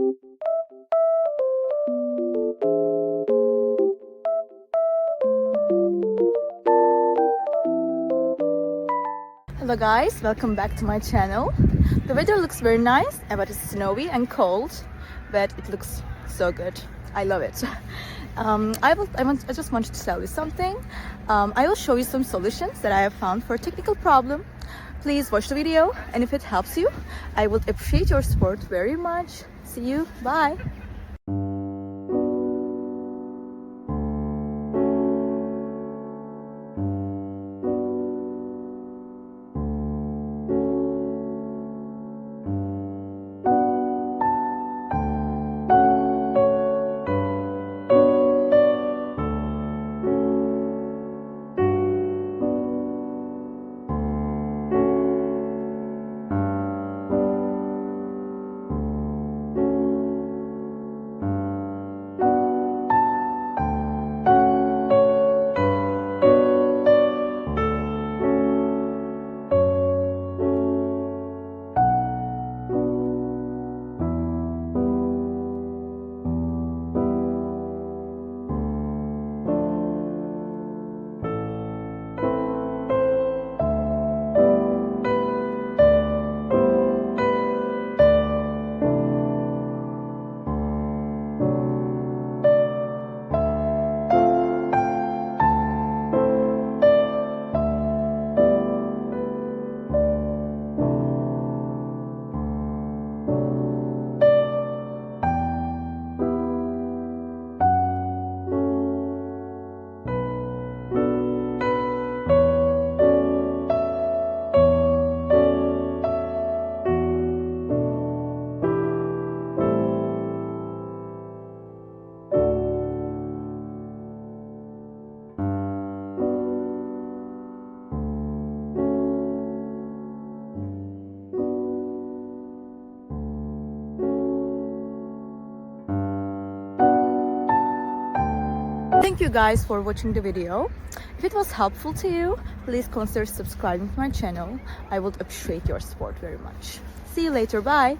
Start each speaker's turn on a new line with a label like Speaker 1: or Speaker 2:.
Speaker 1: Hello guys, welcome back to my channel. The weather looks very nice, but it's snowy and cold, but it looks so good. I love it. I just wanted to tell you something. I will show you some solutions that I have found for a technical problem. Please watch the video, and if it helps you, I would appreciate your support very much. See you, bye. Thank you guys for watching the video. If it was helpful to you, please consider subscribing to my channel. I would appreciate your support very much. See you later, bye!